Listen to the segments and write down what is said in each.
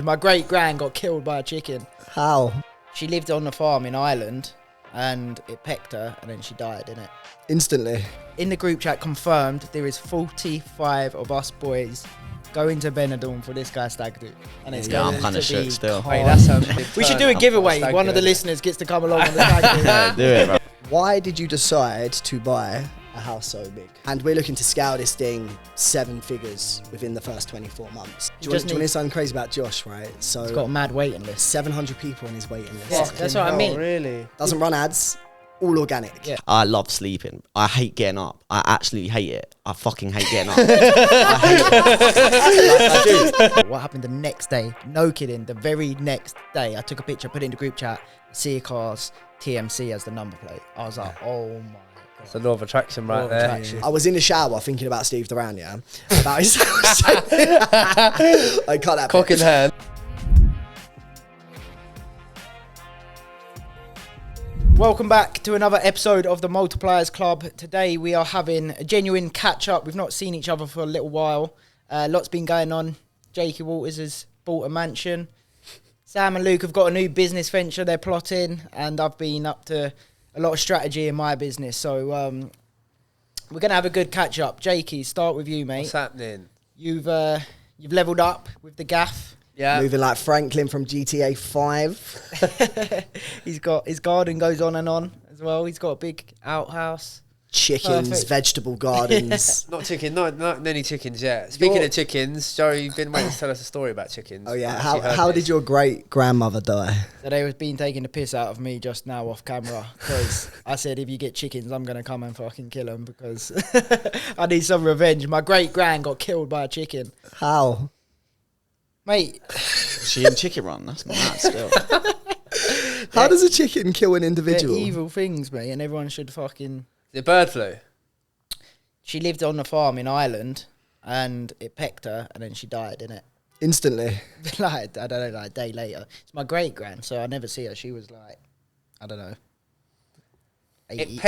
My great-gran got killed by a chicken. How? She lived on a farm in Ireland and it pecked her and then she died, innit? Instantly. In the group chat confirmed there is 45 of us boys going to Benidorm for this guy's stag do. And it's Yeah, going I'm kind of to be shook still. calm. That sounds a big We should turn do a up giveaway. for One of the stag do. listeners gets to come along on the stag do. Yeah, do it, bro. Why did you decide to buy a house so big? And we're looking to scale this thing 7 figures within the first 24 months. Do you want to know something crazy about Josh, right? So He's got a mad waiting list. 700 people on his waiting list. Yeah, that's what I mean. Really? Doesn't run ads, all organic. Yeah. I love sleeping. I hate getting up. I absolutely hate it. I fucking hate getting up. I hate it. Like, I do. What happened the next day? No kidding. The very next day, I took a picture, put it in the group chat. See a car's TMC as the number plate. I was like, oh my god. It's a law of attraction right Law of there. attraction. I was in the shower thinking about Steve Duran, yeah? About his I cut that Cock in bit. hand. Welcome back to another episode of the Multipliers Club. Today we are having a genuine catch-up. We've not seen each other for a little while. Lots been going on. Jakey Walters has bought a mansion. Sam and Luke have got a new business venture they're plotting. And I've been up to a lot of strategy in my business. So we're going to have a good catch-up. Jakey, start with you, mate. What's happening? You've leveled up with the gaff. Yeah. Moving like Franklin from GTA 5. He's got his garden goes on and on as well. He's got a big outhouse. Chickens, Perfect. vegetable gardens. Not chicken, not any chickens yet. Speaking of chickens, Joey, you've been waiting to tell us a story about chickens. Oh yeah, I actually heard how this. did your great-grandmother die? So they was been taking the piss out of me just now off camera because I said if you get chickens, I'm gonna come and fucking kill them because I need some revenge. My great-gran got killed by a chicken, How? mate. She in Chicken Run. That's mad still. How does a chicken kill an They're individual? evil things, mate, and everyone should fucking. The bird flu. She lived on a farm in Ireland and it pecked her and then she died, innit? Instantly. Like I don't know, like a day later. It's my great-gran, so I never see her. She was like, I don't know, 80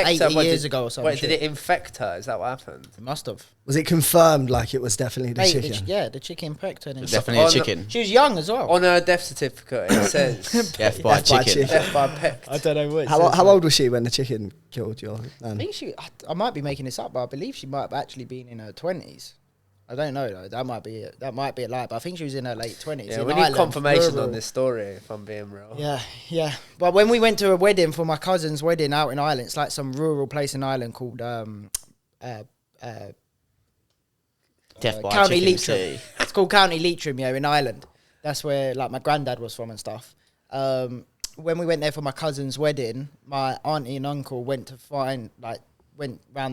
years ago or something. Wait, did it infect her? Is that what happened? It must have. Was it confirmed like it was definitely the Mate, chicken? the chicken pecked her. And Definitely a on- chicken. she was young as well. On her death certificate, it says Death by Death by chicken. chicken. death by pecked. I don't know what. How old was she when the chicken killed your I nan? think I might be making this up, but I believe she might have actually been in her 20s. I don't know though. That might be a lie, but I think she was in her late 20s. Yeah, in we need Ireland, confirmation rural. on this story, if I'm being real. Yeah. But when we went to a wedding for my cousin's wedding out in Ireland, it's like some rural place in Ireland called Death by County Chicken Leitrim. City. It's called County Leitrim, yeah, in Ireland. That's where like my granddad was from and stuff. When we went there for my cousin's wedding, my auntie and uncle went round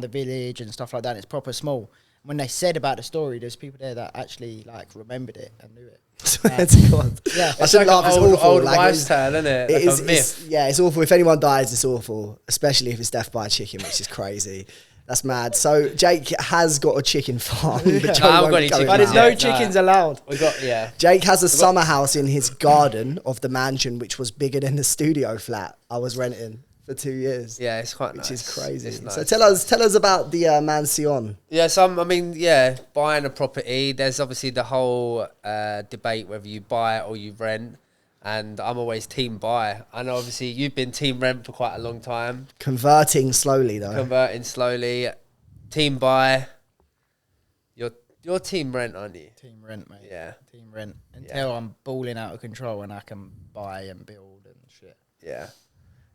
the village and stuff like that. It's proper small. When they said about the story, there's people there that actually like remembered it and knew it. Swear to God. Yeah, I shouldn't laugh. It's awful. Old Like, wives' tale, isn't it? Like a myth. Yeah, it's awful. If anyone dies, it's awful. Especially if it's death by a chicken, which is crazy. That's mad. So Jake has got a chicken farm. But No, I Joe haven't won't got any go chickens. in but there's that. no No. chickens allowed. We got, yeah. Jake has a summer house in his garden of the mansion, which was bigger than the studio flat I was renting for 2 years. Yeah, it's quite Which nice. is crazy. It's nice. So tell us about the mansion. Yeah, buying a property, there's obviously the whole debate whether you buy it or you rent. And I'm always team buy. I know obviously you've been team rent for quite a long time. Converting slowly though. Converting slowly. Team buy. You're team rent, aren't you? Team rent, mate. Yeah. Team rent. Until I'm balling out of control and I can buy and build and shit. Yeah.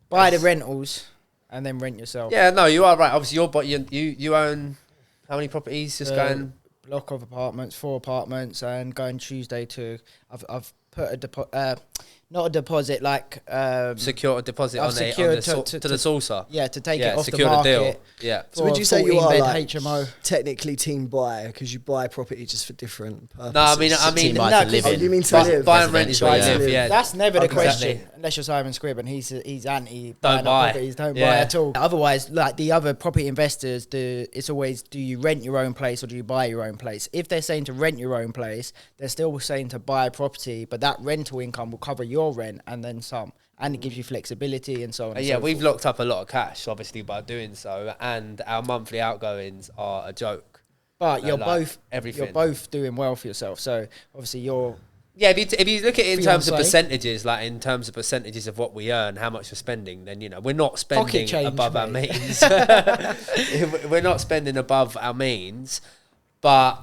Buy the rentals and then rent yourself. Yeah, no, you are right. Obviously, you own how many properties? Just going. Block of apartments, 4 apartments, and going Tuesday to. I've put a not a deposit like Secure a deposit I've on secured to the saucer. Yeah, to take Yeah, it off the secure the market. deal. Yeah. So would you say you 14 are bed like HMO? technically team buy because you buy property just for different purposes? No, I mean, Team buy no, to live 'cause- in. Oh, you mean to buy, live? buy and rent is where you Residential, live. yeah. Yeah. That's never the Okay. question, Exactly. unless you're Simon Scribb, and he's anti Don't buying up buy. properties. Don't Yeah. buy at all. Otherwise, like the other property investors, it's always do you rent your own place or do you buy your own place? If they're saying to rent your own place, they're still saying to buy property, but that rental income will cover your rent and then some, and it gives you flexibility and so on. And Yeah, so we've forth. locked up a lot of cash, obviously, by doing so, and our monthly outgoings are a joke. But you're like both everything. You're both doing well for yourself. So obviously you're Yeah, if you look at it in terms of Fiancé. percentages, like in terms of percentages of what we earn, how much we're spending, then we're not spending change, above our mate. means. We're not spending above our means, but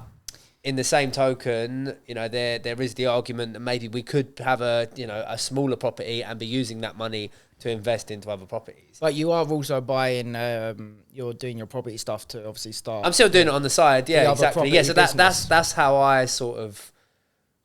in the same token, there is the argument that maybe we could have a smaller property and be using that money to invest into other properties. But you are also buying. You're doing your property stuff to obviously start. I'm still doing it on the side. The Yeah, other exactly. property Yeah, so business. that's how I sort of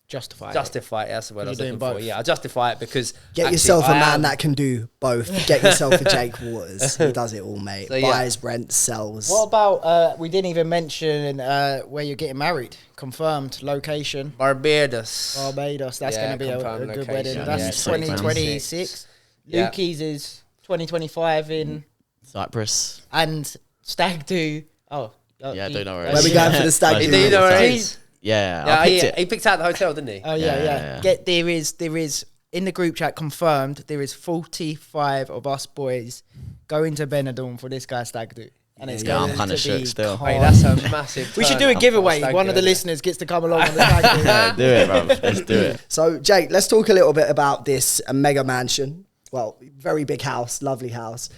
justify it. That's the word I was You're looking doing for. both. Yeah, I justify it because Get actually yourself a I man am- that can do both. Get yourself a Jake Waters. He does it all, mate. So, yeah. Buys, rents, sells. What about? We didn't even mention where you're getting married. Confirmed location. Barbados. Barbados. That's Yeah, going to be a confirmed good location. wedding. Yeah, That's yeah, 2026. Yeah. Lukey's is 2025 in Cyprus. and Stag do. Oh, Yeah, I don't know where it Where is. we going for the stag Do do? you know where it He- is? Yeah, Yeah, I picked it. he picked out the hotel, didn't he? Oh Yeah, yeah. yeah. Get there is in the group chat confirmed. There is 45 of us boys going to Benidorm for this guy's stag do, and it's Yeah, going I'm kinda to shook be still. Mate, calm. that's a massive. We should turn do a up giveaway. for a stag One of the do, listeners gets to come along on the stag do. Yeah, do it, bro. Let's do it. So, Jake, let's talk a little bit about this mega mansion. Well, very big house, lovely house.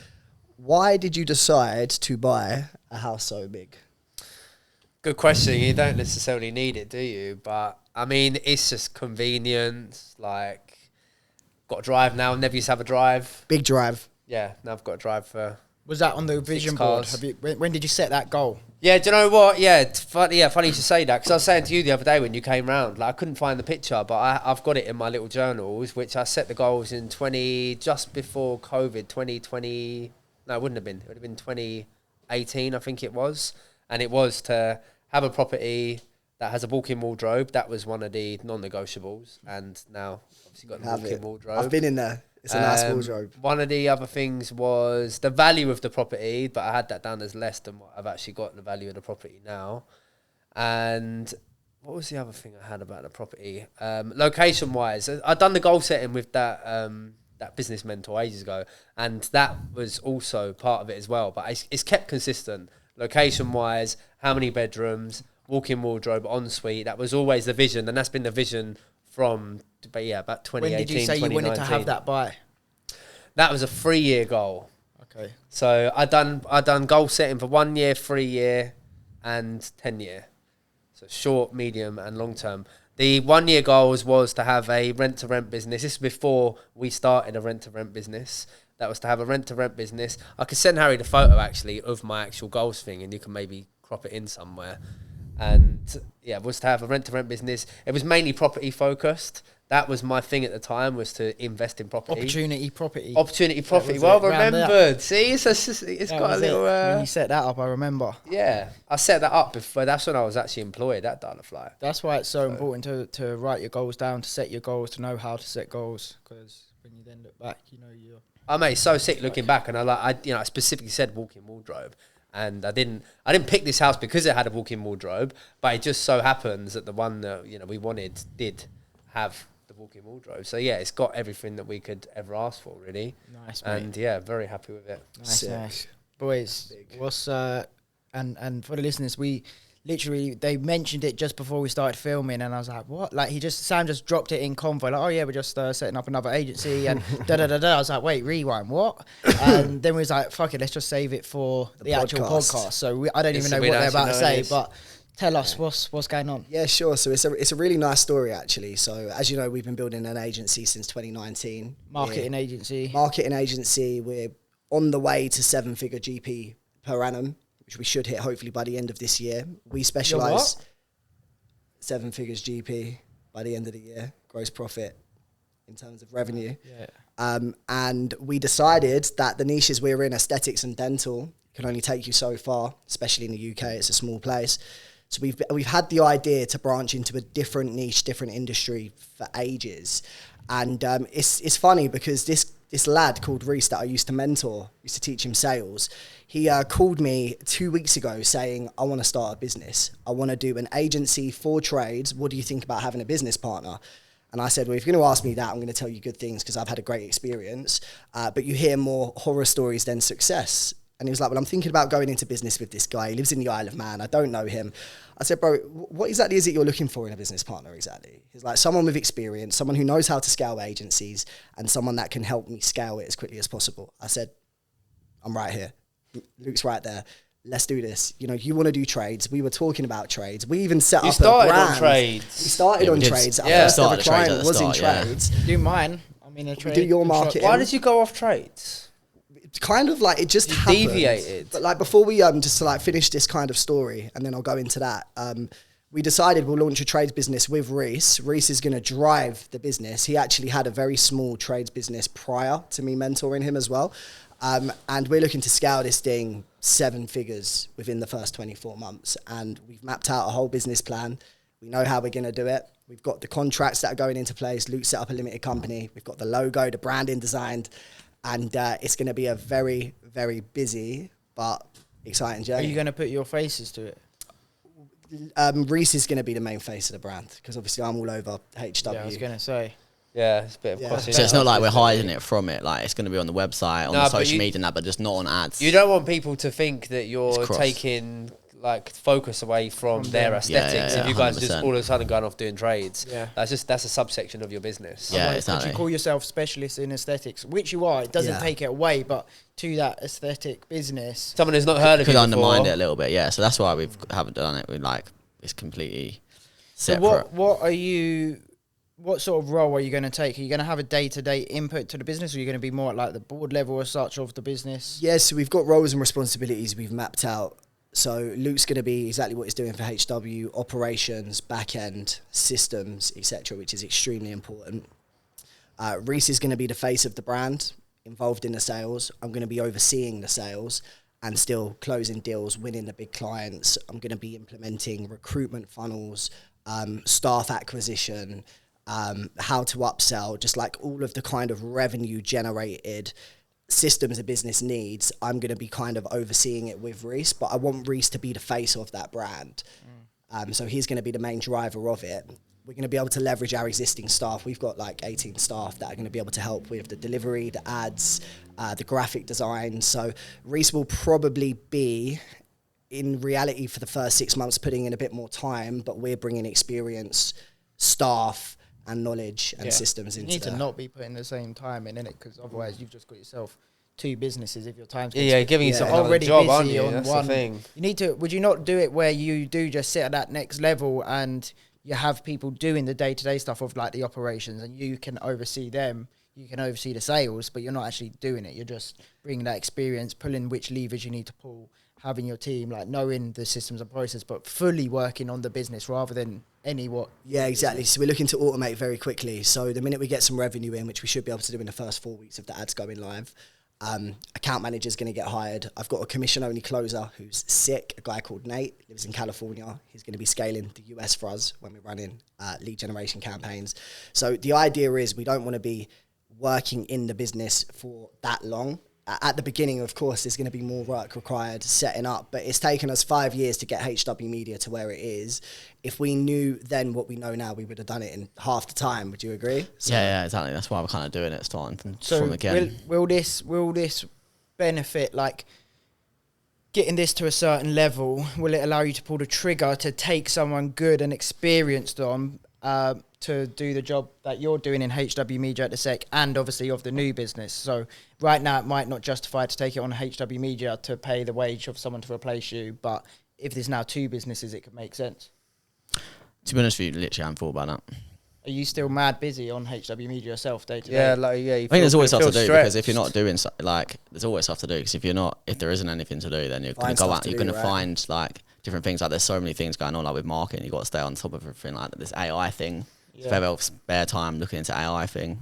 Why did you decide to buy a house so big? Good question. You don't necessarily need it, do you? But I mean, it's just convenience. Like, got to drive now. Never used to have a drive. Big drive. Yeah, now I've got to drive for. Was that on the vision board? cars. Have you? When did you set that goal? Yeah, do you know what? Yeah, it's funny. Yeah, funny you should say that because I was saying to you the other day when you came round, like I couldn't find the picture, but I've got it in my little journals, which I set the goals in just before COVID, 2020. No, it wouldn't have been. It would have been 2018, I think it was, and it was to have a property that has a walk-in wardrobe. That was one of the non-negotiables, and now obviously got the Have walk-in it. wardrobe. I've been in there. It's a nice wardrobe. One of the other things was the value of the property, but I had that down as less than what I've actually got the value of the property now. And what was the other thing I had about the property? Location-wise, I'd done the goal setting with that business mentor ages ago, and that was also part of it as well. But it's kept consistent. Location-wise, how many bedrooms, walk-in wardrobe, ensuite. That was always the vision, and that's been the vision from about 2018, When did you say you wanted to have that by? That was a 3-year goal. Okay. So I done goal setting for 1 year, 3 year, and 10 year. So short, medium, and long term. The 1 year goals was to have a rent to rent business. This is before we started a rent to rent business. That was to have a rent to rent business. I could send Harry the photo actually of my actual goals thing, and you can maybe crop it in somewhere. And yeah, it was to have a rent to rent business. It was mainly property focused. That was my thing at the time, was to invest in property. Opportunity property. Opportunity property. was Well it, round that. remembered. See, it's That got a was little. it. When you set that up, I remember. Yeah, I set that up before. That's when I was actually employed at Dialafly. That's why it's so important to write your goals down, to set your goals, to know how to set goals. Because when you then look back, you're. I made so sick looking back, and I specifically said walk-in wardrobe, and I didn't pick this house because it had a walk-in wardrobe, but it just so happens that the one that we wanted did have the walk-in wardrobe. So yeah, it's got everything that we could ever ask for, really. Nice, mate. And yeah, very happy with it. Nice, Sick. nice. Boys, what's and for the listeners, we literally, they mentioned it just before we started filming, and I was like, what? Like Sam just dropped it in convo, like, oh yeah, we're just setting up another agency, and da da da da. I was like, wait, rewind, what? And then we was like, fuck it, let's just save it for the actual podcast. So I don't even know what they're about to say, but tell us what's going on. Yeah, sure. So it's a really nice story, actually. So as you know, we've been building an agency since 2019. Marketing agency. We're on the way to 7-figure GP per annum, which we should hit hopefully by the end of this year. We specialise 7 figures GP by the end of the year, gross profit in terms of revenue. Yeah. And we decided that the niches we're in, aesthetics and dental, can only take you so far, especially in the UK. It's a small place. So we've had the idea to branch into a different niche, different industry for ages. And it's funny because this lad called Reese that I used to mentor, used to teach him sales, he called me 2 weeks ago saying, I want to start a business. I want to do an agency for trades. What do you think about having a business partner? And I said, well, if you're going to ask me that, I'm going to tell you good things because I've had a great experience. But you hear more horror stories than success. And he was like, well, I'm thinking about going into business with this guy. He lives in the Isle of Man. I don't know him. I said, bro, what exactly is it you're looking for in a business partner exactly? He's like, someone with experience, someone who knows how to scale agencies, and someone that can help me scale it as quickly as possible. I said, I'm right here. Luke's right there. Let's do this. You know, you want to do trades. We were talking about trades. We even set up a brand. You started on trades. We started on trades. Our first ever client was in trades. Do mine. I'm in a trade. Do your marketing. Why did you go off trades? Kind of like it just happened. Deviated. But like before we just to like finish this kind of story, and then I'll go into that. We decided we'll launch a trades business with Reese. Reese is going to drive the business. He actually had a very small trades business prior to me mentoring him as well. And we're looking to scale this thing 7 figures within the first 24 months. And we've mapped out a whole business plan. We know how we're going to do it. We've got the contracts that are going into place. Luke set up a limited company. We've got the logo, the branding designed. And it's going to be a very, very busy but exciting journey. Are you going to put your faces to it? Reese is going to be the main face of the brand because obviously I'm all over HW. Yeah, I was going to say. Yeah, it's a bit of crossing. So it's not like we're hiding it from it. Like it's going to be on the website, on the social media and that, but just not on ads. You don't want people to think that you're taking like focus away from their aesthetics. If you guys 100%. Just all of a sudden going off doing trades, that's a subsection of your business. Yeah, exactly. But you call yourself specialist in aesthetics, which you are. It doesn't take it away, but to that aesthetic business, someone who's not heard of it could undermine it a little bit. Yeah, so that's why we haven't done it. We like it's completely separate. So what sort of role are you going to take? Are you going to have a day-to-day input to the business, or are you going to be more at like the board level as such of the business? Yeah, so we've got roles and responsibilities we've mapped out. So Luke's going to be exactly what he's doing for HW, operations, back-end, systems, etc., which is extremely important. Reese is going to be the face of the brand, involved in the sales. I'm going to be overseeing the sales and still closing deals, winning the big clients. I'm going to be implementing recruitment funnels, staff acquisition, how to upsell, just like all of the kind of revenue generated systems a business needs. I'm going to be kind of overseeing it with Reese, but I want Reese to be the face of that brand. So he's going to be the main driver of it. We're going to be able to leverage our existing staff. We've got like 18 staff that are going to be able to help with the delivery, the ads, the graphic design. So Reese will probably be, in reality, for the first 6 months, putting in a bit more time, but we're bringing experience, staff, and knowledge and systems into that. You need to not be putting the same time in it, because otherwise you've just got yourself 2 businesses if your time's giving yourself already job, aren't you? That's the thing. You need to. Would you not do it where you do just sit at that next level and you have people doing the day-to-day stuff of like the operations, and you can oversee them, you can oversee the sales, but you're not actually doing it. You're just bringing that experience, pulling which levers you need to pull, having your team, like knowing the systems and process, but fully working on the business rather than Yeah, exactly. So we're looking to automate very quickly. So the minute we get some revenue in, which we should be able to do in the first 4 weeks of the ads going live, account manager's going to get hired. I've got a commission-only closer who's sick, a guy called Nate, lives in California. He's going to be scaling the US for us when we're running lead generation campaigns. So the idea is we don't want to be working in the business for that long. At the beginning, of course, there's going to be more work required setting up, but it's taken us 5 years to get HW Media to where it is. If we knew then what we know now, we would have done it in half the time. Would you agree? So yeah, exactly. That's why we're kind of doing it, starting from again. Will this benefit, like getting this to a certain level, will it allow you to pull the trigger to take someone good and experienced on to do the job that you're doing in HW Media at the sec, and obviously of the new business? So right now it might not justify to take it on HW Media to pay the wage of someone to replace you, but if there's now 2 businesses, it could make sense. To be honest with you, literally haven't thought about that. Are you still mad busy on HW Media yourself day to day? Yeah, I think there's always stuff to do, because if you're not doing there's always stuff to do, because if there isn't anything to do, then you're going to go out, you're going to find like different things. Like there's so many things going on, like with marketing, you've got to stay on top of everything. Like this AI thing, spare time looking into AI thing.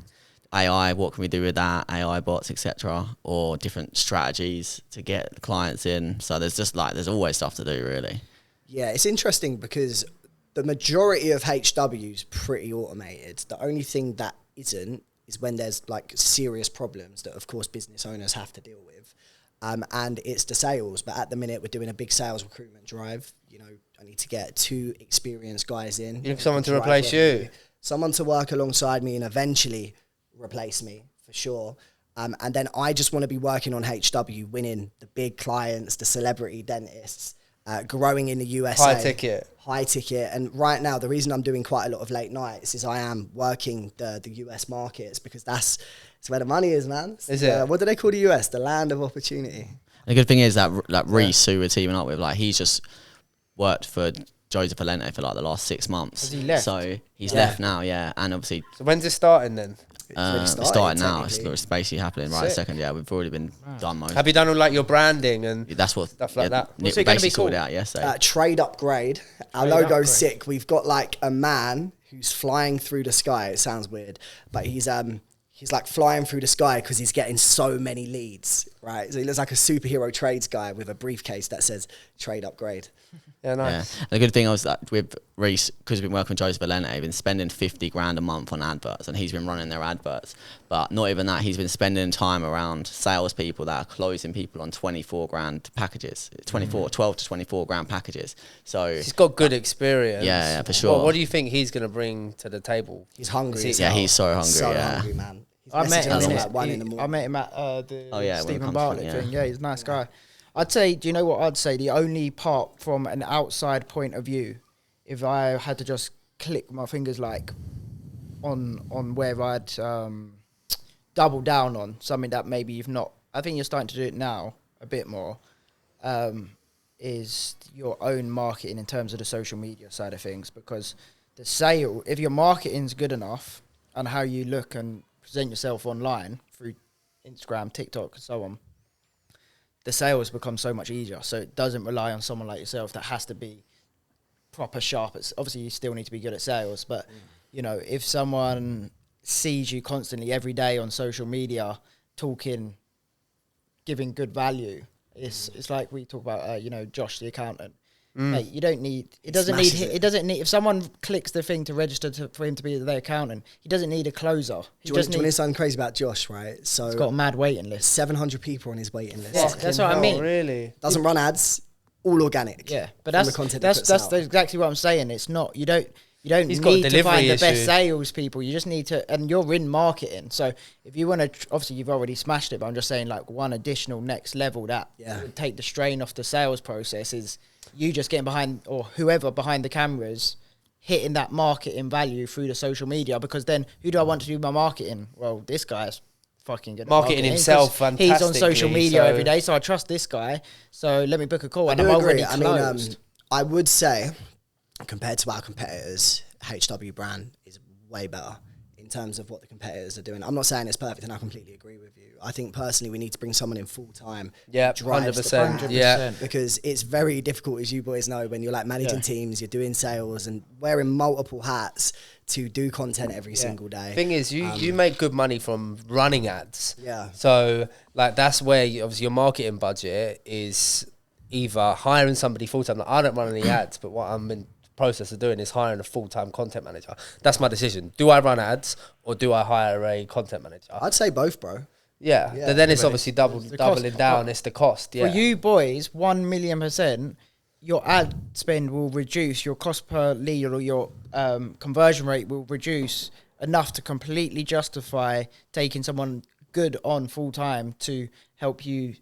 AI, what can we do with that? AI bots, etc., or different strategies to get clients in. So there's always stuff to do, really. Yeah, it's interesting because the majority of HW is pretty automated. The only thing that isn't is when there's like serious problems that, of course, business owners have to deal with. And it's the sales. But at the minute, we're doing a big sales recruitment drive. You know, I need to get 2 experienced guys in. You have someone to replace you. Someone to work alongside me and eventually replace me, for sure. And then I just want to be working on HW, winning the big clients, the celebrity dentists, growing in the USA. High ticket. And right now, the reason I'm doing quite a lot of late nights is I am working the US markets, because that's where the money is, man. Is it? What do they call the US? The land of opportunity. The good thing is that Reece, who we're teaming up with, like, he's just worked for Joseph Valente for like the last 6 months. Has he left? So he's left now, and obviously. So when's it starting then? It's starting now. It's basically happening right a second. Yeah, we've already been done most. Have you done all like your branding and that's what stuff like that? What's it going to be called? Out yesterday. Trade upgrade. Our logo's sick. We've got like a man who's flying through the sky. It sounds weird, but he's like flying through the sky because he's getting so many leads, right? So he looks like a superhero trades guy with a briefcase that says trade upgrade. Yeah, nice. Yeah. The good thing was that with Reece, because we've been working with Joseph Valente, we've been spending 50 grand a month on adverts, and he's been running their adverts. But not even that, he's been spending time around salespeople that are closing people on 24 grand packages, 12 to 24 grand packages. So he's got good experience. Yeah, for sure. Well, what do you think he's going to bring to the table? He's hungry. He's so hungry. So hungry, man. I met him at 1 in the morning. I met him at the Stephen Bartlett Bartlett thing. Yeah, he's a nice guy. I'd say, do you know what I'd say? The only part from an outside point of view, if I had to just click my fingers like on where I'd double down on something that maybe you've not, I think you're starting to do it now a bit more, is your own marketing in terms of the social media side of things. Because the sale, if your marketing's good enough and how you look and present yourself online through Instagram, TikTok, and so on, the sales become so much easier. So it doesn't rely on someone like yourself that has to be proper sharp. Obviously, you still need to be good at sales, but you know, if someone sees you constantly every day on social media talking, giving good value, it's like we talk about, you know, Josh the accountant. Mate, you don't need. It doesn't need. It doesn't need. If someone clicks the thing to register for him to be their accountant, he doesn't need a closer. Do you want to know something crazy about Josh? Right, so he's got a mad waiting list. 700 people on his waiting list. Yeah, that's what I mean. Really? Doesn't run ads. All organic. Yeah, but that's exactly what I'm saying. It's not. You don't He's need got a to find the issue. best salespeople. You just need to, and you're in marketing. So if you want to, obviously you've already smashed it. But I'm just saying, like, one additional next level that would take the strain off the sales process is you just getting behind, or whoever behind the cameras, hitting that marketing value through the social media. Because then, who do I want to do my marketing? Well, this guy's fucking good at marketing himself. He's on social media every day, so I trust this guy. So let me book a call. I do agree. I mean, I would say, compared to our competitors, HW brand is way better in terms of what the competitors are doing. I'm not saying it's perfect, and I completely agree with you. I think personally we need to bring someone in full time. Yeah, 100%. Yeah, because it's very difficult, as you boys know, when you're like managing teams, you're doing sales and wearing multiple hats to do content every single day. Thing is, you make good money from running ads. Yeah. So like that's where obviously your marketing budget is either hiring somebody full time. Like, I don't run any ads, but what I'm in process of doing is hiring a full-time content manager. That's my decision. Do I run ads or do I hire a content manager? I'd say both, bro. Yeah. But then it's obviously doubling down. It's the cost. Yeah. For you boys, 1,000,000%, your ad spend will reduce, your cost per lead or your conversion rate will reduce enough to completely justify taking someone good on full-time to help you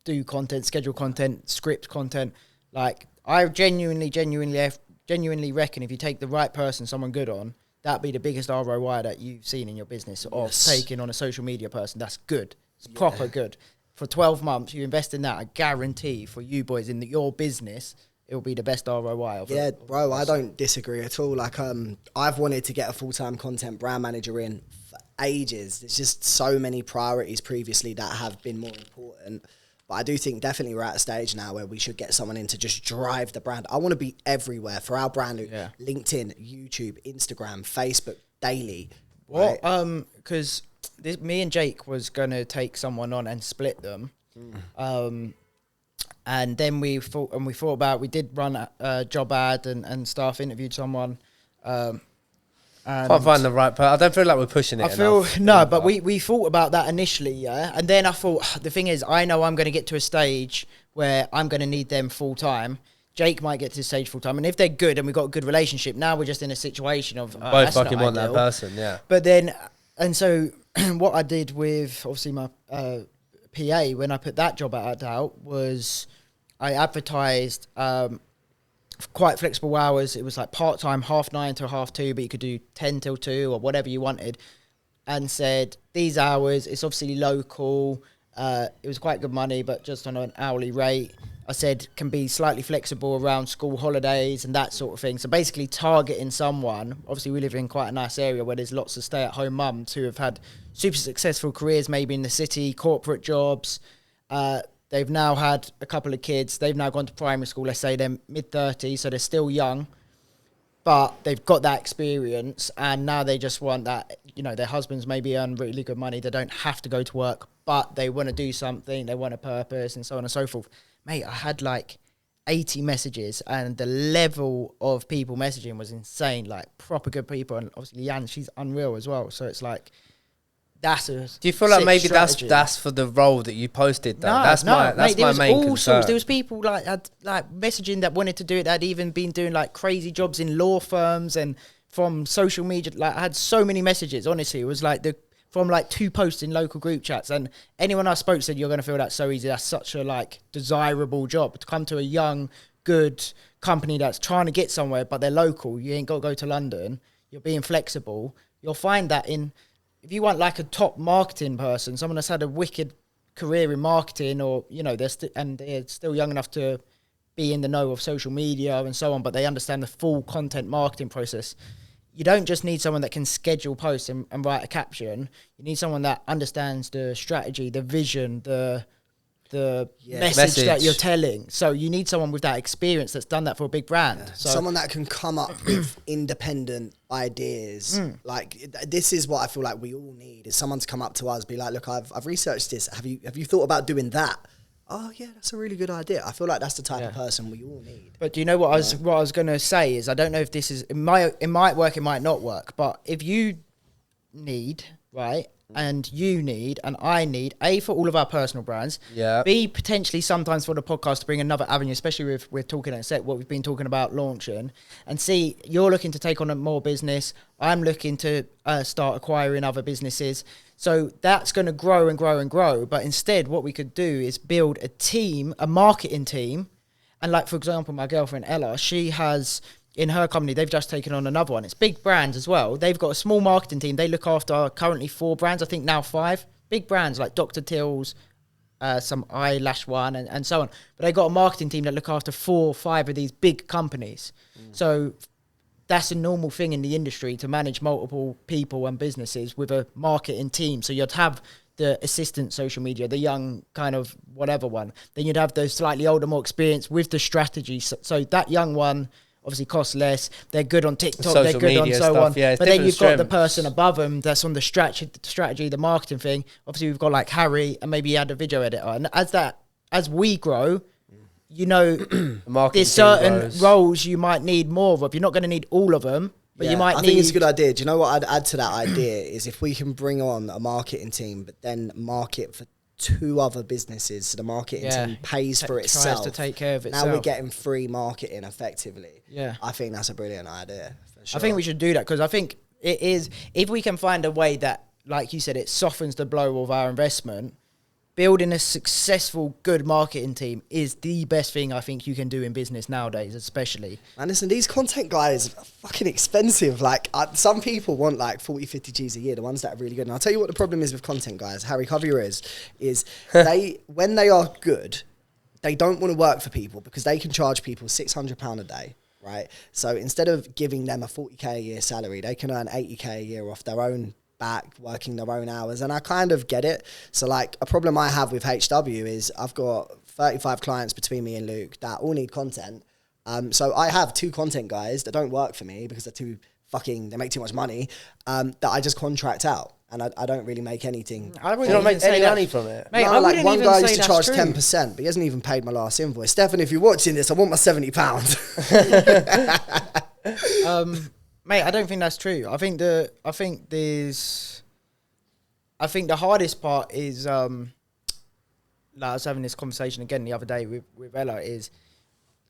do content, schedule content, script content. Like, I genuinely reckon if you take the right person, someone good on, that'd be the biggest ROI that you've seen in your business of taking on a social media person. That's good. It's proper good. For 12 months, you invest in that. I guarantee for you boys in your business, it'll be the best ROI of it. Bro, I don't disagree at all. Like, I've wanted to get a full-time content brand manager in for ages. There's just so many priorities previously that have been more important. But I do think definitely we're at a stage now where we should get someone in to just drive the brand. I want to be everywhere for our brand. LinkedIn, YouTube, Instagram, Facebook, daily. What? Right? Because me and Jake was going to take someone on and split them. And then we did run a job ad and stuff, interviewed someone. Can't find the right person. I don't feel like we're pushing it enough. But we thought about that initially, yeah. And then I thought, the thing is, I know I'm going to get to a stage where I'm going to need them full time. Jake might get to the stage full time, and if they're good and we've got a good relationship, now we're just in a situation of both fucking want that person, yeah. But then, and so what I did with obviously my PA when I put that job out was I advertised quite flexible hours. It was like part-time, 9:30 to 2:30, but you could do 10 till 2 or whatever you wanted, and said these hours, it's obviously local. It was quite good money, but just on an hourly rate. I said can be slightly flexible around school holidays and that sort of thing. So basically targeting someone. Obviously we live in quite a nice area where there's lots of stay-at-home mums who have had super successful careers, maybe in the city, corporate jobs. They've now had a couple of kids. They've now gone to primary school. Let's say they're mid-30s, so they're still young, but they've got that experience, and now they just want that, their husbands maybe earn really good money. They don't have to go to work, but they want to do something. They want a purpose and so on and so forth. Mate, I had like 80 messages, and the level of people messaging was insane, like proper good people. And obviously Leanne, she's unreal as well. So it's like, that's a Do you feel like maybe strategy. that's for the role that you posted though? No, that's my main concern. Sorts. There was people like messaging that wanted to do it, that had even been doing like crazy jobs in law firms and from social media. Like I had so many messages, honestly. It was like from like 2 posts in local group chats, and anyone I spoke to said, you're going to feel that so easy. That's such a like desirable job to come to a young, good company that's trying to get somewhere, but they're local. You ain't got to go to London. You're being flexible. You'll find that if you want like a top marketing person, someone that's had a wicked career in marketing, or, they're still young enough to be in the know of social media and so on, but they understand the full content marketing process. You don't just need someone that can schedule posts and write a caption. You need someone that understands the strategy, the vision, the message that you're telling. So you need someone with that experience that's done that for a big brand. Yeah. So someone that can come up with independent ideas. Like this is what I feel like we all need, is someone to come up to us, be like, look, I've researched this. Have you thought about doing that? Oh yeah, that's a really good idea. I feel like that's the type of person we all need. But do you know what I was going to say is, I don't know if this is, it might work, it might not work, but if you need, right, and you need, and I need, A, for all of our personal brands, B, potentially sometimes for the podcast to bring another avenue, especially if we're talking at set, what we've been talking about launching, and C, you're looking to take on more business, I'm looking to start acquiring other businesses. So that's going to grow and grow and grow. But instead, what we could do is build a team, a marketing team. And like, for example, my girlfriend, Ella, she has, in her company, they've just taken on another one. It's big brands as well. They've got a small marketing team. They look after currently 4 brands, I think now 5. Big brands like Dr. Till's, some eyelash one and so on. But they've got a marketing team that look after 4 or 5 of these big companies. So that's a normal thing in the industry, to manage multiple people and businesses with a marketing team. So you'd have the assistant social media, the young kind of whatever one. Then you'd have the slightly older, more experienced with the strategy. So that young one obviously costs less. They're good on TikTok. They're good on so on. Yeah, but then you've got the person above them that's on the strategy, the marketing thing. Obviously, we've got like Harry, and maybe he had a video editor. And as we grow, there's certain roles you might need more of. You're not going to need all of them, but you might need... I think it's a good idea. Do you know what I'd add to that idea is if we can bring on a marketing team, but then market for 2 other businesses, so the marketing team pays for itself. Tries to take care of itself. Now we're getting free marketing effectively. Yeah. I think that's a brilliant idea. For sure. I think we should do that, because I think it is, if we can find a way that, like you said, it softens the blow of our investment, building a successful, good marketing team is the best thing I think you can do in business nowadays, especially. And listen, these content guys are fucking expensive. Like, some people want like 40, 50 G's a year, the ones that are really good. And I'll tell you what the problem is with content guys. Harry, cover your ears. Is when they are good, they don't want to work for people because they can charge people £600 a day, right? So instead of giving them a 40k a year salary, they can earn 80k a year off their own back, working their own hours. And I kind of get it. So like, a problem I have with HW is I've got 35 clients between me and Luke that all need content. So I have 2 content guys that don't work for me because they make too much money, that I just contract out. And I don't really make anything. You don't make any money from it? Mate, no, like one guy used to charge 10%, but he hasn't even paid my last invoice. Stefan, if you're watching this, I want my £70. Mate, I don't think that's true. I think the hardest part is, like I was having this conversation again the other day with Ella, is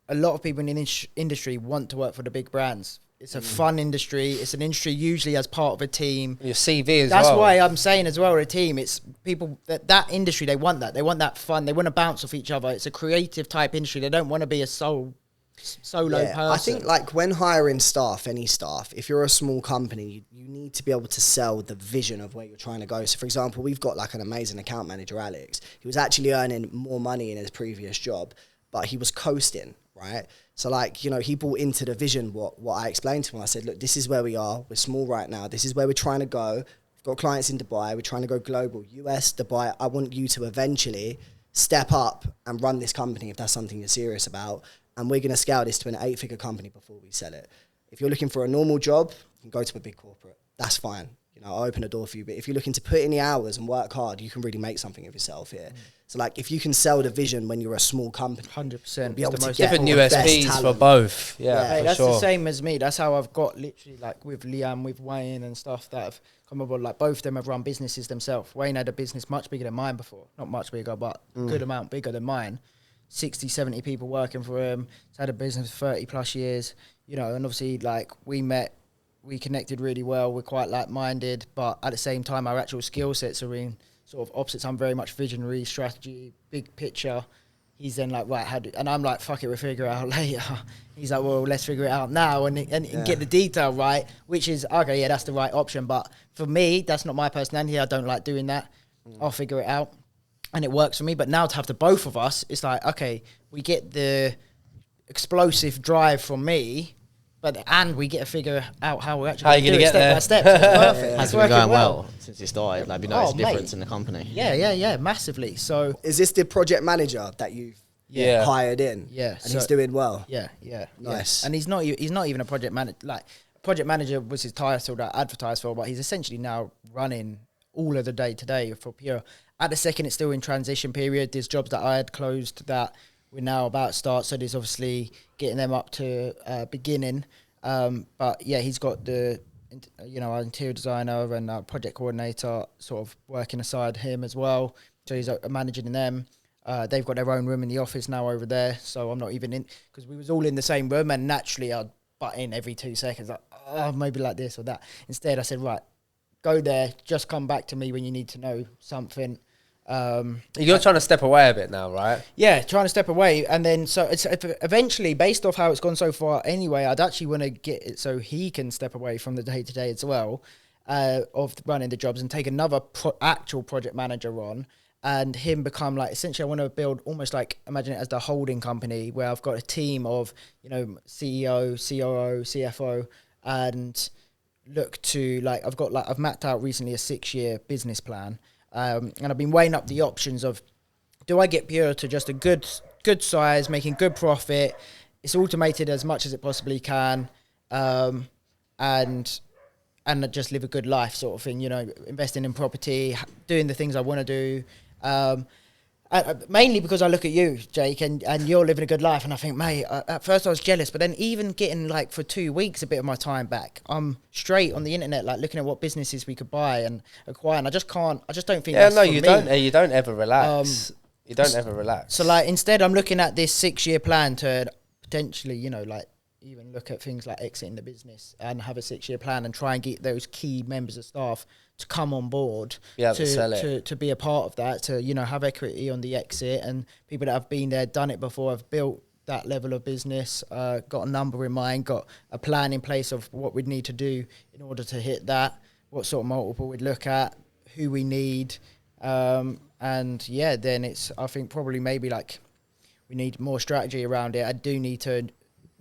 a lot of people in the industry want to work for the big brands. It's a fun industry. It's an industry usually as part of a team. Your CV as That's well. why I'm saying as well, a team. It's people that industry. They want that. They want that fun. They want to bounce off each other. It's a creative type industry. They don't want to be a solo person. I think like when hiring staff, any staff, if you're a small company, you need to be able to sell the vision of where you're trying to go. So for example, we've got like an amazing account manager, Alex. He was actually earning more money in his previous job, but he was coasting, right? So like, you know, he bought into the vision what I explained to him. I said, look, this is where we are. We're small right now. This is where we're trying to go. We've got clients in Dubai. We're trying to go global. US, Dubai. I want you to eventually step up and run this company if that's something you're serious about. And we're going to scale this to an 8-figure company before we sell it. If you're looking for a normal job, you can go to a big corporate. That's fine. You know, I'll open a door for you. But if you're looking to put in the hours and work hard, you can really make something of yourself here. So like if you can sell the vision when you're a small company, 100%. be able to get different all the best USPs for talent. both. Yeah, Hey, for that's sure. the same as me. That's how I've got literally like with Liam, with Wayne and stuff that have come aboard. Like both of them have run businesses themselves. Wayne had a business much bigger than mine before. Not much bigger, but good amount bigger than mine. 60, 70 people working for him. He's had a business for 30 plus years, you know, and obviously like we met, we connected really well. We're quite like-minded, but at the same time, our actual skill sets are in sort of opposites. I'm very much visionary, strategy, big picture. He's then like, right, and I'm like, fuck it, we'll figure it out later. He's like, well, let's figure it out now and get the detail right, which is, okay, yeah, that's the right option. But for me, that's not my personality. I don't like doing that. I'll figure it out. And it works for me. But now to have the both of us, it's like, okay, we get the explosive drive from me, and we get to figure out how we're actually going to do it step by step. So perfect. Has it been going well since you started? Like, you noticed a difference in the company? Yeah, massively. So Is this the project manager that you've hired in? Yeah. And he's doing well? Yeah. Nice. Yeah. And he's not even a project manager. Like, project manager was his title that I advertised for, but he's essentially now running all of the day-to-day for Pure. At the second, it's still in transition period. There's jobs that I had closed that we're now about to start. So there's obviously getting them up to beginning. But yeah, he's got the, you know, our interior designer and our project coordinator sort of working aside him as well. So he's managing them. They've got their own room in the office now over there. So I'm not even in, because we was all in the same room and naturally I'd butt in every 2 seconds. Like, oh, maybe like this or that. Instead, I said, right, go there. Just come back to me when you need to know something. You're trying to step away a bit now, right? Yeah, trying to step away. And then so it's eventually, based off how it's gone so far anyway, I'd actually want to get it so he can step away from the day-to-day as well of running the jobs and take another actual project manager on and him become like, essentially I want to build almost like, imagine it as the holding company where I've got a team of, you know, CEO, COO, CFO, and look to like, I've mapped out recently a 6-year business plan. And I've been weighing up the options of, do I get Pure to just a good size, making good profit? It's automated as much as it possibly can, and just live a good life sort of thing, you know, investing in property, doing the things I want to do. Mainly because I look at you, Jake, and you're living a good life. And I think, mate, at first I was jealous, but then even getting like for 2 weeks a bit of my time back, I'm straight on the internet, like looking at what businesses we could buy and acquire. And I just don't think that's for me. You don't ever relax. You don't ever relax. So like instead I'm looking at this 6-year plan to potentially, you know, like even look at things like exiting the business and have a 6-year plan and try and get those key members of staff to come on board to be a part of that, to, you know, have equity on the exit, and people that have been there, done it before, have built that level of business, got a number in mind, got a plan in place of what we'd need to do in order to hit that, what sort of multiple we'd look at, who we need, and yeah, then it's, I think probably maybe like we need more strategy around it. I do need to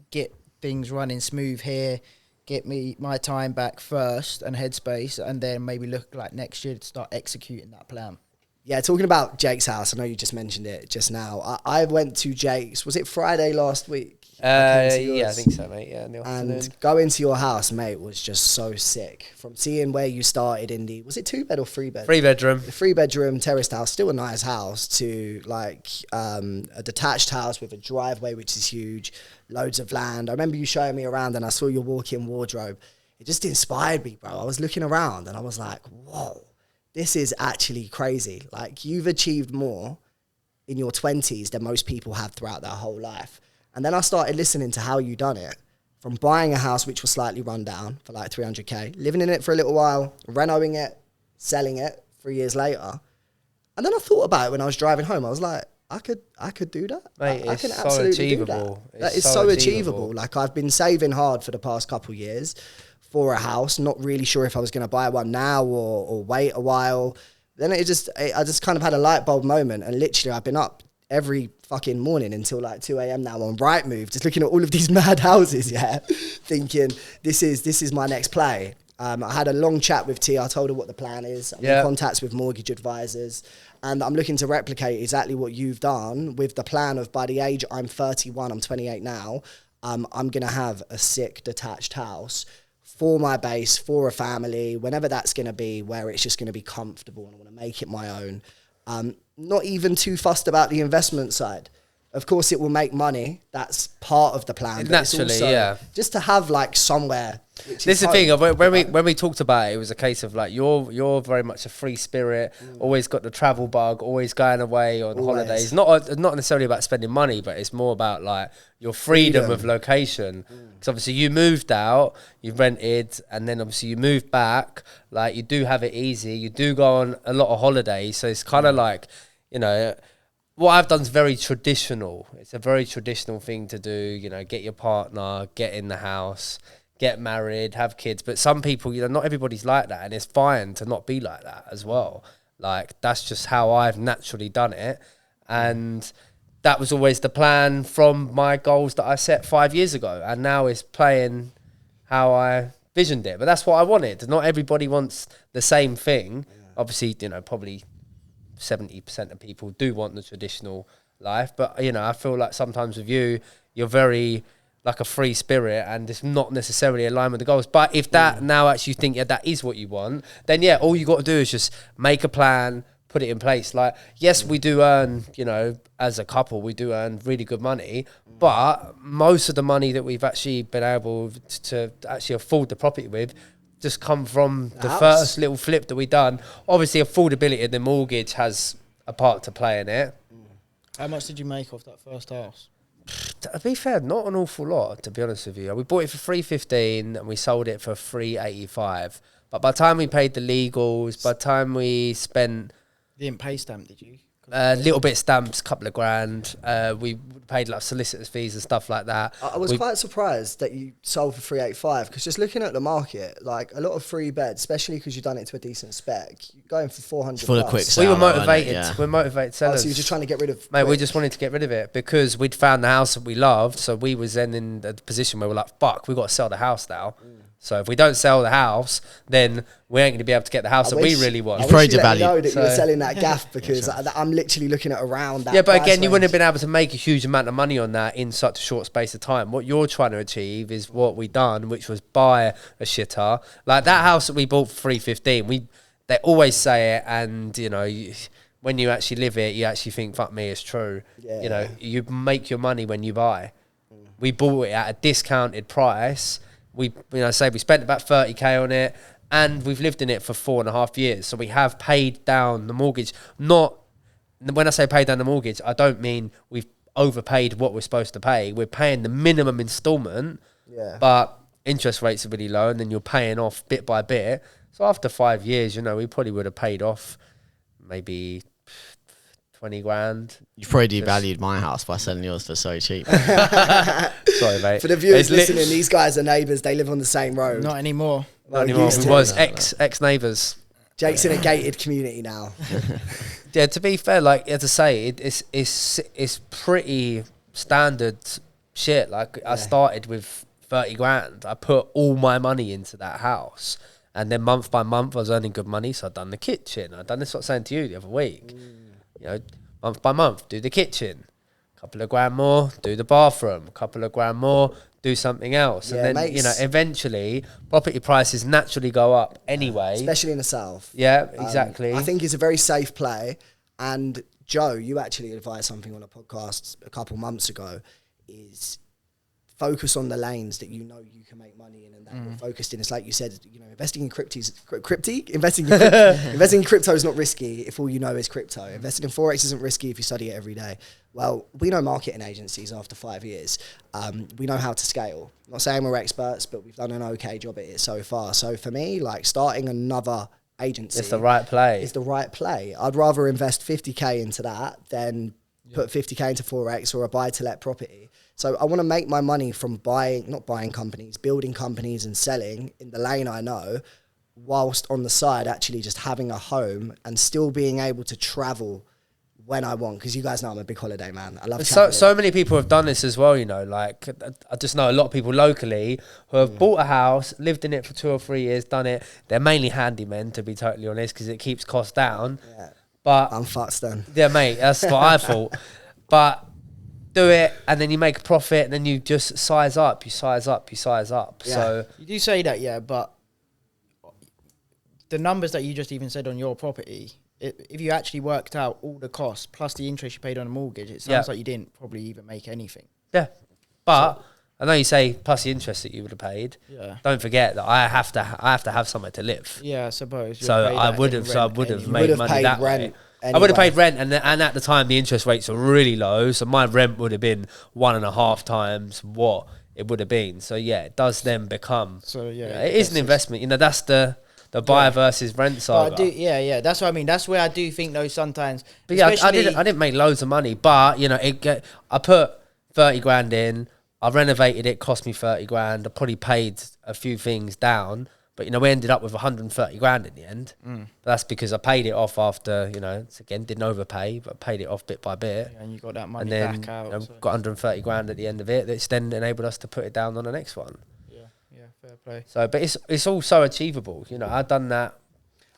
get things running smooth here, get my time back first and headspace, and then maybe look like next year to start executing that plan. Yeah, talking about Jake's house, I know you just mentioned it just now. I went to Jake's, was it Friday last week? Yeah, I think so, mate. Yeah, in the afternoon. And going to your house, mate, was just so sick. From seeing where you started in the, was it 2-bed or 3-bed? 3-bedroom. The 3-bedroom terraced house, still a nice house, to like a detached house with a driveway, which is huge, loads of land. I remember you showing me around and I saw your walk-in wardrobe. It just inspired me, bro. I was looking around and I was like, whoa, this is actually crazy. Like, you've achieved more in your 20s than most people have throughout their whole life. And then I started listening to how you done it from buying a house which was slightly run down for like 300k, living in it for a little while, renovating it, selling it 3 years later. And then I thought about it when I was driving home. I was like, I could do that. Mate, I can so absolutely achievable. do that. That is so achievable. Like, I've been saving hard for the past couple of years for a house, not really sure if I was going to buy one now or wait a while. Then I just kind of had a light bulb moment, and literally I've been up every fucking morning until like 2 a.m. now on Rightmove, just looking at all of these mad houses, thinking this is my next play. I had a long chat with T. I told her what the plan is. I'm in contacts with mortgage advisors, and I'm looking to replicate exactly what you've done with the plan of, by the age I'm 31, I'm 28 now, I'm going to have a sick detached house for my base, for a family, whenever that's going to be, where it's just going to be comfortable and I want to make it my own. Not even too fussed about the investment side. Of course, it will make money. That's part of the plan. Naturally, it's also just to have like somewhere. This is the thing. When we talked about it, it was a case of like you're very much a free spirit. Always got the travel bug. Always going away on holidays. Not necessarily about spending money, but it's more about like your freedom of location. Because obviously you moved out, you rented, and then obviously you moved back. Like, you do have it easy. You do go on a lot of holidays, so it's kind of like, you know, what I've done is very traditional. It's a very traditional thing to do, you know, get your partner, get in the house, get married, have kids. But some people, you know, not everybody's like that, and it's fine to not be like that as well. Like, that's just how I've naturally done it. And that was always the plan from my goals that I set 5 years ago. And now it's playing how I visioned it. But that's what I wanted. Not everybody wants the same thing. Obviously, you know, probably 70% of people do want the traditional life, but you know, I feel like sometimes with you, you're very like a free spirit, and it's not necessarily aligned with the goals. But if that now actually think that is what you want, then all you got to do is just make a plan, put it in place. Like, yes, we do earn, you know, as a couple, we do earn really good money, but most of the money that we've actually been able to actually afford the property with just come from the first little flip that we done. Obviously, affordability and the mortgage has a part to play in it. How much did you make off that first house? To be fair, not an awful lot, to be honest with you. We bought it for $315 and we sold it for $385. But by the time we paid the legals, by the time we spent... You didn't pay stamp, did you? A little bit stamps, a couple of grand. We paid like solicitors' fees and stuff like that. I was quite surprised that you sold for 385, because just looking at the market, like a lot of free beds, especially because you've done it to a decent spec, you're going for 400 for the quick sale. We were motivated. We're motivated sellers. So you're just trying to get rid of... Mate, we just wanted to get rid of it because we'd found the house that we loved. So we was then in the position where we're like, fuck, we've got to sell the house now. So if we don't sell the house, then we ain't going to be able to get the house that we really want. I wish you let me know that you were selling that gaff, because I'm literally looking at around that. Yeah, but again, you wouldn't have been able to make a huge amount of money on that in such a short space of time. What you're trying to achieve is what we done, which was buy a shitter. Like that house that we bought for $315. They always say it, and you know, when you actually live it, you actually think, "Fuck me, it's true." Yeah. You know, you make your money when you buy. We bought it at a discounted price. We spent about 30k on it, and we've lived in it for 4.5 years. So we have paid down the mortgage. Not when I say paid down the mortgage, I don't mean we've overpaid what we're supposed to pay. We're paying the minimum installment, but interest rates are really low, and then you're paying off bit by bit. So after 5 years, you know, we probably would have paid off maybe 20 grand. You probably devalued my house by selling yours for so cheap. Sorry, mate. For the viewers listening, these guys are neighbours. They live on the same road. Not anymore. Not anymore. We was ex-neighbours. Jake's in a gated community now. Yeah, to be fair, like, as I say, it's pretty standard shit. Like, I started with 30 grand. I put all my money into that house. And then month by month, I was earning good money. So I'd done the kitchen. I'd done this, what I was saying to you the other week. You know, month by month, do the kitchen. Couple of grand more, do the bathroom. Couple of grand more, do something else. And then, you know, eventually, property prices naturally go up anyway. Especially in the south. Yeah, exactly. I think it's a very safe play. And Joe, you actually advised something on a podcast a couple months ago, is focus on the lanes that you know you can make money in and that you're focused in. It's like you said, you know, investing in investing in crypto is not risky if all you know is crypto. Investing in Forex isn't risky if you study it every day. Well, we know marketing agencies after 5 years. We know how to scale. I'm not saying we're experts, but we've done an okay job at it so far. So for me, like starting another agency, it's the right play. It's the right play. I'd rather invest 50k into that than put 50k into Forex or a buy-to-let property. So I want to make my money from not buying companies, building companies and selling in the lane I know, whilst on the side actually just having a home and still being able to travel when I want. Because you guys know I'm a big holiday man. I love traveling. So many people have done this as well, you know, like I just know a lot of people locally who have bought a house, lived in it for 2 or 3 years, done it. They're mainly handymen, to be totally honest, because it keeps costs down. Yeah. But I'm fucked then. Yeah, mate, that's what I thought. But do it, and then you make a profit, and then you just size up. Yeah. So you do say that, yeah, but the numbers that you just even said on your property, if you actually worked out all the costs plus the interest you paid on a mortgage, it sounds like you didn't probably even make anything. Yeah, but I know you say plus the interest that you would have paid. Yeah. Don't forget that I have to have somewhere to live. Yeah, I suppose. So I would have made money that way. Anyway. I would have paid rent, and at the time the interest rates were really low, so my rent would have been 1.5 times what it would have been. So yeah, it does then become. So yeah, it is an investment. You know, that's the buyer versus rent saga. That's what I mean. That's where I do think though sometimes. But yeah, I didn't make loads of money, but you know, I put 30 grand in. I renovated it, cost me 30 grand. I probably paid a few things down. But, you know, we ended up with 130 grand in the end. But that's because I paid it off after, you know, again, didn't overpay, but paid it off bit by bit. Yeah, and you got that money and then, back out. You know, got 130 grand at the end of it. That's then enabled us to put it down on the next one. Yeah, fair play. So, but it's all so achievable. You know, I've done that.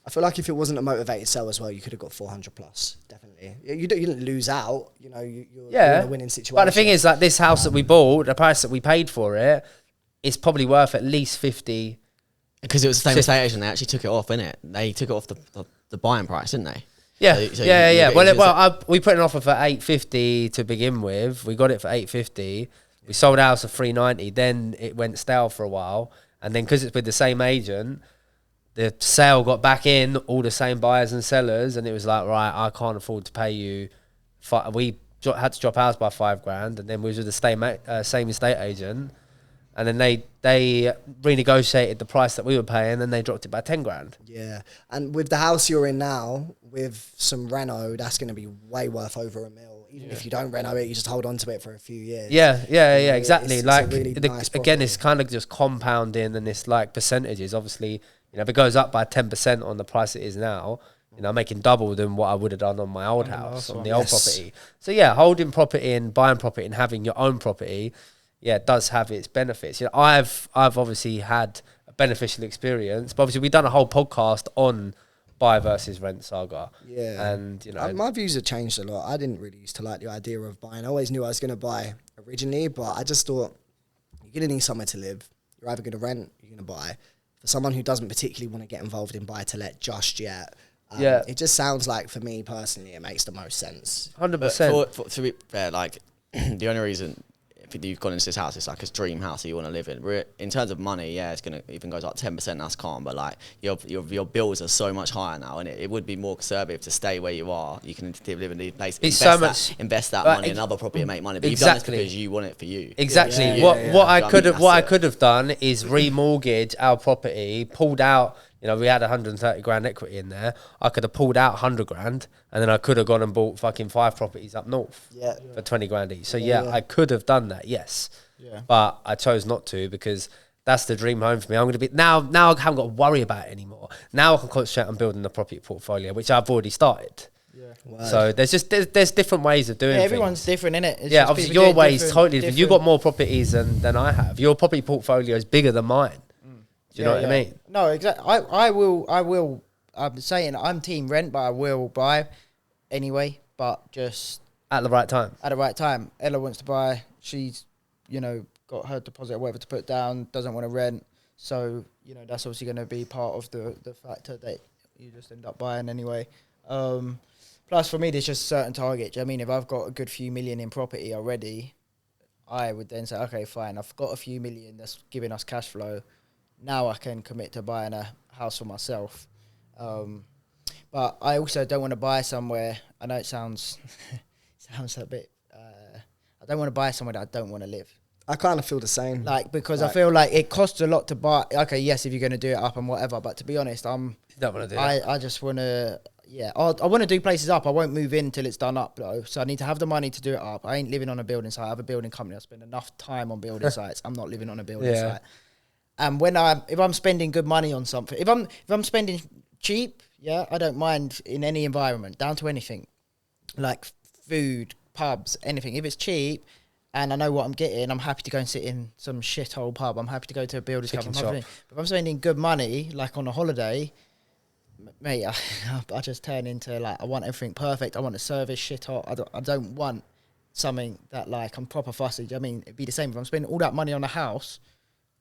I feel like if it wasn't a motivated sell as well, you could have got 400 plus, definitely. You didn't lose out, you know, you're in a winning situation. But the thing is, like this house that we bought, the price that we paid for it, is probably worth at least 50. Because it was the same estate agent, they actually took it off, innit? They took it off the buying price, didn't they? Yeah, we put an offer for 850 to begin with. We got it for 850. We sold ours for 390. Then it went stale for a while, and then because it's with the same agent, the sale got back in, all the same buyers and sellers, and it was like, right, I can't afford to pay you. We had to drop ours by 5 grand, and then we was with the same estate agent. And then they renegotiated the price that we were paying, and they dropped it by 10 grand. Yeah, and with the house you're in now, with some reno, that's going to be way worth over $1 million. Even if you don't reno it, you just hold on to it for a few years. Yeah, exactly. It's like really nice again, it's kind of just compounding, and it's like percentages. Obviously, you know, if it goes up by 10% on the price it is now, you know, I'm making double than what I would have done on my old house, on the old property. So yeah, holding property and buying property and having your own property. Yeah, it does have its benefits. You know, I've obviously had a beneficial experience, but obviously we've done a whole podcast on buy versus rent saga. Yeah, and you know, my views have changed a lot. I didn't really used to like the idea of buying. I always knew I was going to buy originally, but I just thought you're going to need somewhere to live. You're either going to rent, or you're going to buy. For someone who doesn't particularly want to get involved in buy to let just yet, it just sounds like for me personally, it makes the most sense. 100%. To be fair, like the only reason. If you've gone into this house, it's like a dream house that you want to live in. In terms of money, yeah, it's gonna even goes up 10%. That's calm, but like your bills are so much higher now, and it would be more conservative to stay where you are. You can live in the place, invest that money in another property and make money. But you've done this because you want it for you. Exactly. What I could have done is remortgage our property, pulled out. You know, we had 130 grand equity in there. I could have pulled out 100 grand, and then I could have gone and bought fucking 5 properties up north for 20 grand each. So I could have done that, yes. Yeah. But I chose not to because that's the dream home for me. I'm going to be now I haven't got to worry about it anymore. Now I can concentrate on building the property portfolio, which I've already started. Yeah. Wow. So there's different ways of doing things. Everyone's different, innit? Yeah, obviously your way is totally different. You've got more properties than I have. Your property portfolio is bigger than mine. Do you know what I mean? No, exactly. I will. I'm saying I'm team rent, but I will buy anyway. But just at the right time. At the right time. Ella wants to buy. She's, you know, got her deposit or whatever to put down. Doesn't want to rent. So you know that's obviously going to be part of the factor that you just end up buying anyway. Plus, for me, there's just certain targets. I mean, if I've got a good few million in property already, I would then say, okay, fine, I've got a few million that's giving us cash flow. Now I can commit to buying a house for myself. But I also don't want to buy somewhere. I know it sounds a bit. I don't want to buy somewhere that I don't want to live. I kind of feel the same. Like, because I feel like it costs a lot to buy. Okay, yes, if you're going to do it up and whatever. But to be honest, You don't want to do that. I just want to. Yeah, I want to do places up. I won't move in till it's done up, though. So I need to have the money to do it up. I ain't living on a building site. I have a building company. I spend enough time on building sites. I'm not living on a building site. And if I'm spending good money on something, if I'm spending cheap, yeah, I don't mind in any environment, down to anything, like food, pubs, anything. If it's cheap and I know what I'm getting, I'm happy to go and sit in some shithole pub. I'm happy to go to a builder's club. But if I'm spending good money, like on a holiday, mate, I just turn into like, I want everything perfect. I want the service shit hot. I don't want something that like I'm proper fussy. I mean, it'd be the same if I'm spending all that money on a house.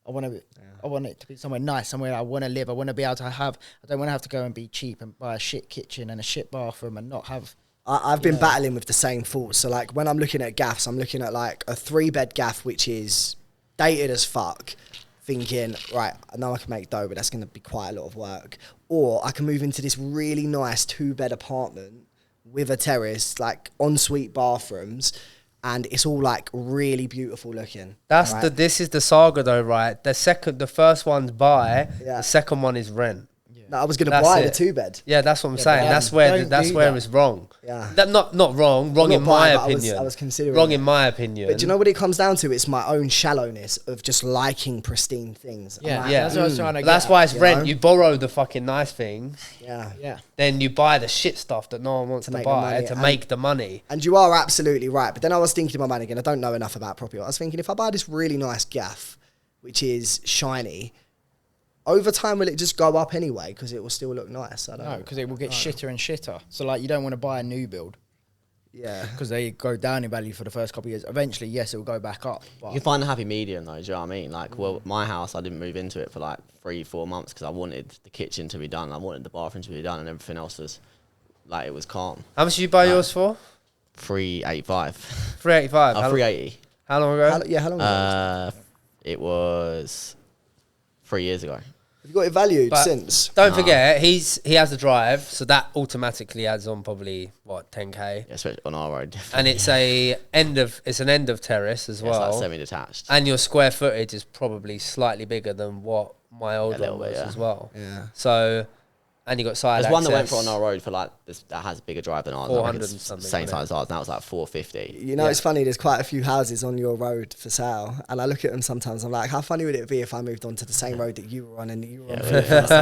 I want it to be somewhere nice, somewhere I want to live. I want to be able to have. I don't want to have to go and be cheap and buy a shit kitchen and a shit bathroom and not have. I've been battling with the same thoughts. So like when I'm looking at gaffs, I'm looking at like a 3-bed gaff which is dated as fuck. Thinking, right, I know I can make dough, but that's going to be quite a lot of work. Or I can move into this really nice 2-bed apartment with a terrace, like ensuite bathrooms, and it's all like really beautiful looking. This is the saga though, right? The first one's buy, the second one is rent. No, I was going to buy the 2-bed. Yeah, that's what I'm saying. That's where it's wrong. Yeah. Not wrong. Wrong in my opinion. I was considering wrong in my opinion. But do you know what it comes down to? It's my own shallowness of just liking pristine things. Yeah, like, that's what I was trying to get. That's why it's rent. know? You borrow the fucking nice things. Yeah. Then you buy the shit stuff that no one wants to buy to make the money. And you are absolutely right. But then I was thinking in my mind again, I don't know enough about property. I was thinking if I buy this really nice gaff, which is shiny, over time, will it just go up anyway? Because it will still look nice. I don't know. Because it will get shitter and shitter. So, like, you don't want to buy a new build. Yeah. Because they go down in value for the first couple of years. Eventually, yes, it will go back up. But You can find a happy medium, though, do you know what I mean? Like, well, my house, I didn't move into it for like 3-4 months because I wanted the kitchen to be done. I wanted the bathroom to be done and everything else was, like, it was calm. How much did you buy yours for? 385. 385. 380. How long ago? How long ago? It was 3 years ago. Have you got it valued But since? Don't forget, he has a drive, so that automatically adds on probably 10k. Yeah, especially on our road. And it's an end of terrace as well. It's like semi-detached. And your square footage is probably slightly bigger than what my old one was as well. Yeah. So, and you got side There's access. one that went for on our road for like this, that has a bigger drive than ours. 400 it's and something, same wasn't size as ours. Now it's like 450. You know, it's funny, there's quite a few houses on your road for sale. And I look at them sometimes, I'm like, how funny would it be if I moved on to the same road that you were on and you were on?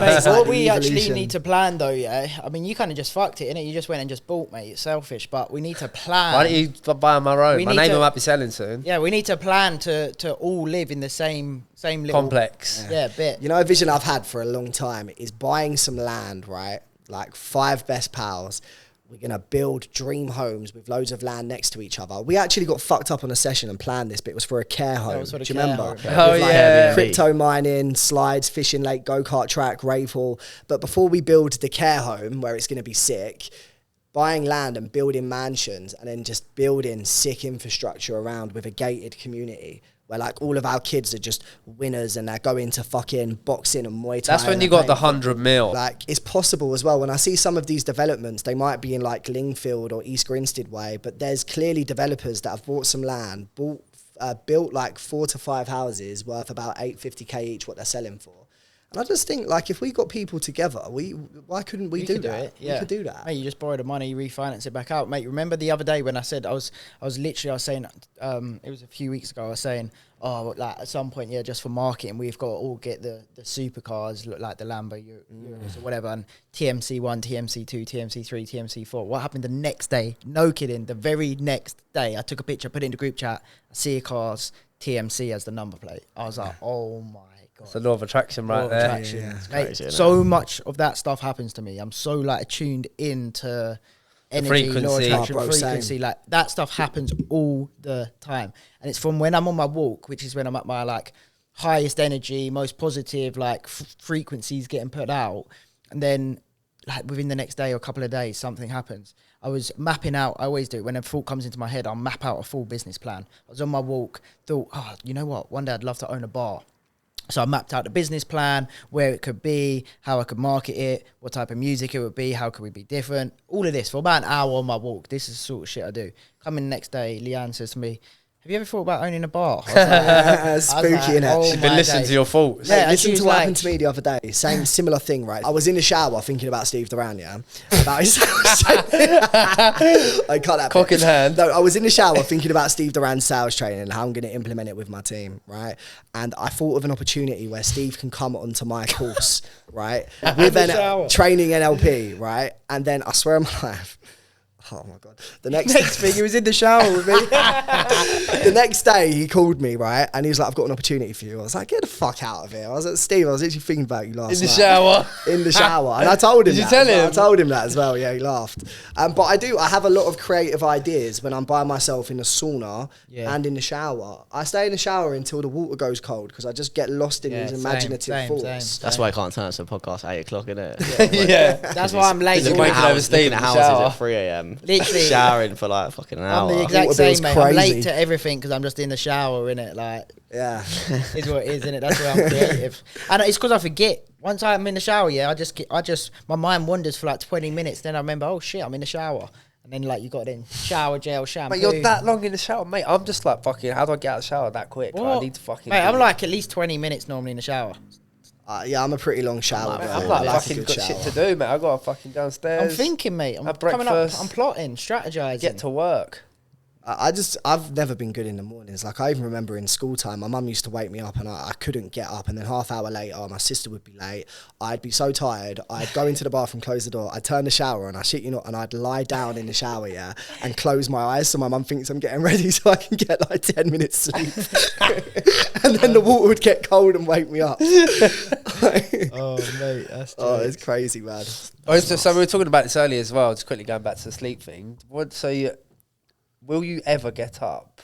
Mate, what we actually need to plan, though, I mean, you kind of just fucked it, innit? You just went and just bought, mate. It's selfish, but we need to plan. Why don't you buy on my road? My neighbour might be selling soon. Yeah, we need to plan to all live in the same little complex. Yeah, bit. You know, a vision I've had for a long time is buying some land, right? Like 5 best pals. We're going to build dream homes with loads of land next to each other. We actually got fucked up on a session and planned this, but it was for a care home. Do you remember? Oh, yeah. Crypto mining, slides, fishing lake, go-kart track, rave hall. But before we build the care home, where it's going to be sick, buying land and building mansions and then just building sick infrastructure around with a gated community where like all of our kids are just winners and they're going to fucking boxing and Muay Thai. That's when you got the 100 mil. Like, it's possible as well. When I see some of these developments, they might be in like Lingfield or East Grinstead way, but there's clearly developers that have bought some land, built like 4 to 5 houses worth about 850k each, what they're selling for. And I just think, like, if we got people together, why couldn't we do that? Yeah. We could do that. Mate, you just borrow the money, refinance it back out. Mate, remember the other day when I said I was saying, it was a few weeks ago, I was saying, oh, like at some point, just for marketing, we've got to all get the supercars, look like the Lambo Euros or whatever, and TMC 1, TMC 2, TMC 3, TMC 4. What happened the next day? No kidding. The very next day, I took a picture, put it in the group chat, I see a car's TMC as the number plate. I was like, oh my God. It's a law of attraction right there. Mate, crazy, so much of that stuff happens to me. I'm so like tuned into energy, law of attraction, frequency. Like that stuff happens all the time. And it's from when I'm on my walk, which is when I'm at my like highest energy, most positive, like frequencies getting put out. And then like within the next day or a couple of days, something happens. I was mapping out, I always do it. When a thought comes into my head, I'll map out a full business plan. I was on my walk, thought, oh, you know what? One day I'd love to own a bar. So I mapped out the business plan, where it could be, how I could market it, what type of music it would be, how could we be different. All of this for about an hour on my walk. This is the sort of shit I do. Coming the next day, Leanne says to me, have you ever thought about owning a bar? I was like, spooky, innit? She's been listening to your thoughts. Yeah, listen to what happened to me the other day. Similar thing, right? I was in the shower thinking about Steve Duran, yeah? About his I cut that Cock bit. in hand. No, I was in the shower thinking about Steve Duran's sales training and how I'm going to implement it with my team, right? And I thought of an opportunity where Steve can come onto my course, right? With training NLP, right? And then I swear on my life, oh my God. The next thing, he was in the shower with me. The next day he called me, right? And he was like, I've got an opportunity for you. I was like, get the fuck out of here. I was like, Steve, I was literally thinking about you last night. In the shower? In the shower. And I told him Did you tell him? I told him that as well. Yeah, he laughed. But I have a lot of creative ideas when I'm by myself in the sauna and in the shower. I stay in the shower until the water goes cold because I just get lost in these imaginative thoughts. That's why I can't turn to a podcast at 8 o'clock, innit? Yeah. That's why I'm late. Looking at houses at 3 a.m. Literally. Showering for like fucking an hour. I'm the exact Water same, bill's mate. I'm late crazy. to everything because I'm just in the shower, innit? Like, Yeah. is what it is, innit? That's where I'm creative. And it's because I forget. Once I'm in the shower, my mind wanders for like 20 minutes. Then I remember, oh shit, I'm in the shower. And then like you got in shower gel, shampoo. But you're that long in the shower, mate. I'm just like, fucking, how do I get out of the shower that quick? Like, I need to fucking... Mate, I'm like at least 20 minutes normally in the shower. Yeah, I'm a pretty long shower. I'm like fucking got shit to do, mate. I got to fucking downstairs. I'm thinking, mate. I'm have coming up. breakfast. I'm plotting, strategizing. Get to work. I've never been good in the mornings. Like, I even remember in school time, my mum used to wake me up and I couldn't get up. And then half hour later, my sister would be late. I'd be so tired. I'd go into the bathroom, close the door. I'd turn the shower on. I shit you not. And I'd lie down in the shower, yeah, and close my eyes so my mum thinks I'm getting ready so I can get like 10 minutes sleep. And then the water would get cold and wake me up. Oh, mate, that's it's crazy, man. So we were talking about this earlier as well, just quickly going back to the sleep thing. Will you ever get up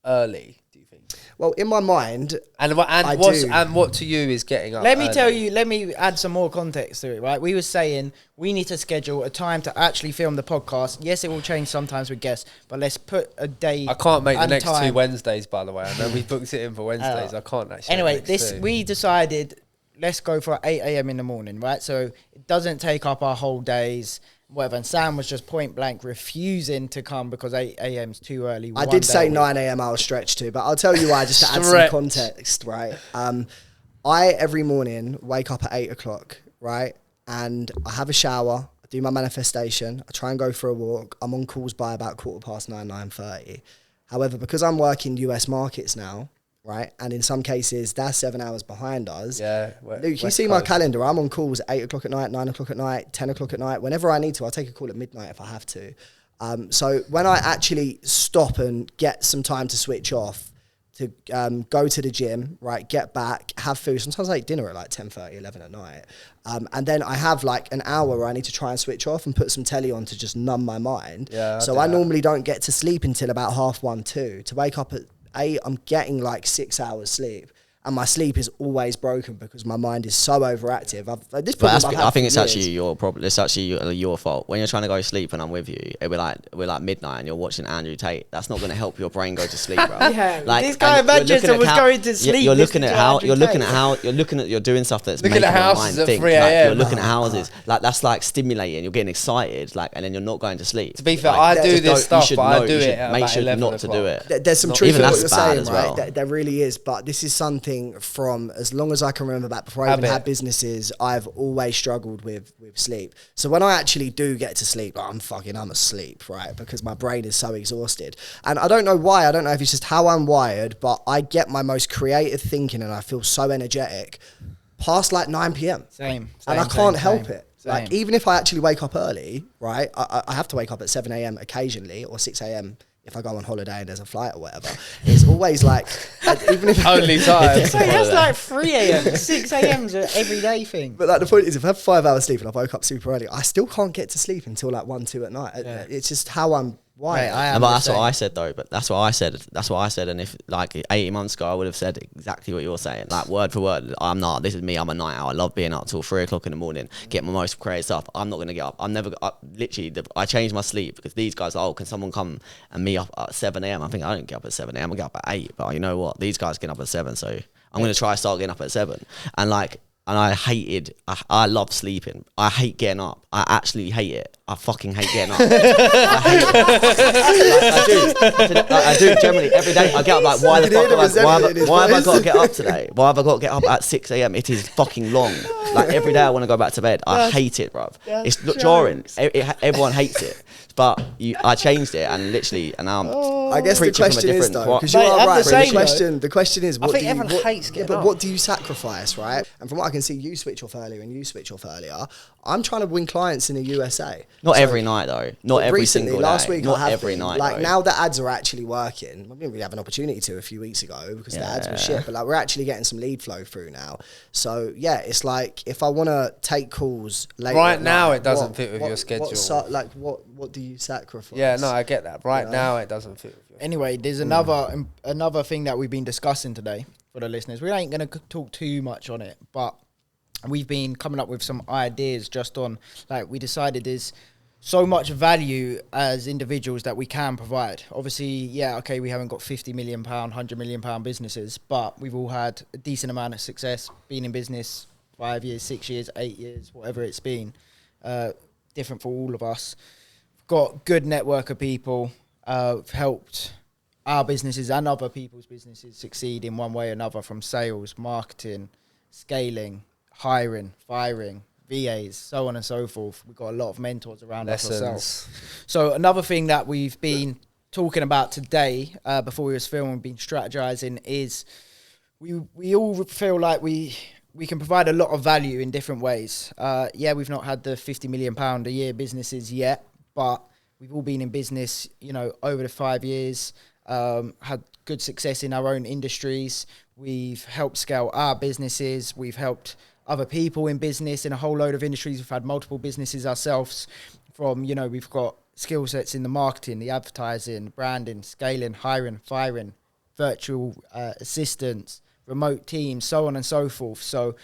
early, do you think? Well, in my mind, And what to you is getting up Let me early? tell you, let me add some more context to it, right? We were saying we need to schedule a time to actually film the podcast. Yes, it will change sometimes with guests, but let's put a day. I can't make the and next time. 2 Wednesdays, by the way. I know we booked it in for Wednesdays. I can't actually. Anyway, we decided let's go for 8 a.m. in the morning, right? So it doesn't take up our whole days, whatever. And Sam was just point blank refusing to come because 8 a.m. is too early. I did say 9 a.m. I was stretched to, but I'll tell you why, just to add some context, right? I, every morning, wake up at 8 o'clock, right? And I have a shower, I do my manifestation, I try and go for a walk. I'm on calls by about 9:15, 9:30. However, because I'm working US markets now, right? And in some cases, they're 7 hours behind us. Yeah. Luke, you see my calendar. I'm on calls at 8 o'clock at night, 9 o'clock at night, 10 o'clock at night. Whenever I need to, I'll take a call at midnight if I have to. So when I actually stop and get some time to switch off, to go to the gym, right, get back, have food. Sometimes I eat dinner at like 10:30, 11 at night. And then I have like an hour where I need to try and switch off and put some telly on to just numb my mind. Yeah, so I normally don't get to sleep until about 1:30, 2. To wake up at 8, I'm getting like 6 hours sleep. And my sleep is always broken because my mind is so overactive. I think it's actually your problem. It's actually your fault. When you're trying to go to sleep and I'm with you, we're like midnight and you're watching Andrew Tate. That's not going to help your brain go to sleep, bro. Yeah, like, this guy in Manchester was going to sleep. You're looking at you're doing stuff that's making your mind think. Like, you're looking at houses. Like, that's like stimulating. You're getting excited. Like, and then you're not going to sleep. To be fair, I do this stuff, but I do it at make about sure 11 not to do it. There's some truth in what you're saying, as right? well. There really is. But this is something from as long as I can remember back, before I even had businesses, I've always struggled with sleep. So when I actually do get to sleep, I'm asleep, right? Because my brain is so exhausted. And I don't know why. I don't know if it's just how I'm wired, but I get my most creative thinking and I feel so energetic past like 9 p.m. Same. And I can't help it. Same. Like, even if I actually wake up early, right? I have to wake up at 7 a.m. occasionally, or 6 a.m. if I go on holiday and there's a flight or whatever. It's always like, even if only time. So that's like 3 a.m. 6 a.m.'s an everyday thing. But like, the point is, if I have 5 hours sleep and I woke up super early, I still can't get to sleep until like 1, 2 at night. Yeah. It's just how I'm Why? But that's what I said though. But that's what I said. And if like 18 months ago, I would have said exactly what you're saying, like word for word. This is me. I'm a night owl. I love being up till 3 o'clock in the morning, get my most creative stuff. I'm not gonna get up. I'm never. I changed my sleep because these guys are, can someone come and me up at 7 a.m. I think I don't get up at 7 a.m. I get up at 8. But you know what? These guys get up at 7, so I'm gonna try start getting up at 7. And I love sleeping. I hate getting up. I actually hate it. I fucking hate getting up. I hate it. I do generally every day. I get up like, why the fuck why have I got to get up today? Why have I got to get up at 6 a.m? It is fucking long. Like every day I want to go back to bed. I hate it, bruv. It's jarring. Everyone hates it. But I changed it and now I'm I guess the question is though, because you are right. The question is, what what do you sacrifice, right? And from what I can see, you switch off earlier and you switch off earlier. I'm trying to win clients in the USA. Not every night though. Not every single day. Last week not I have every night. Like though. now the ads are actually working. I didn't really have an opportunity to a few weeks ago because the ads were shit. But like we're actually getting some lead flow through now. So yeah, it's like if I want to take calls later. Right now, it doesn't fit with your schedule. What do you sacrifice? Yeah, no, I get that. Right now, it doesn't fit with your Anyway, there's another thing that we've been discussing today for the listeners. We ain't going to talk too much on it, but we've been coming up with some ideas just on, like, we decided there's so much value as individuals that we can provide. Obviously, we haven't got £50 million, £100 million businesses, but we've all had a decent amount of success, been in business 5 years, 6 years, 8 years, whatever it's been, different for all of us. Got good network of people, helped our businesses and other people's businesses succeed in one way or another, from sales, marketing, scaling, hiring, firing, VAs, so on and so forth. We've got a lot of mentors around us ourselves. So another thing that we've been talking about today, before we was filming, been strategizing, is we all feel like we can provide a lot of value in different ways. We've not had the £50 million a year businesses yet, but we've all been in business, over the 5 years, had good success in our own industries. We've helped scale our businesses. We've helped other people in business in a whole load of industries. We've had multiple businesses ourselves from, we've got skill sets in the marketing, the advertising, branding, scaling, hiring, firing, virtual assistants, remote teams, so on and so forth. So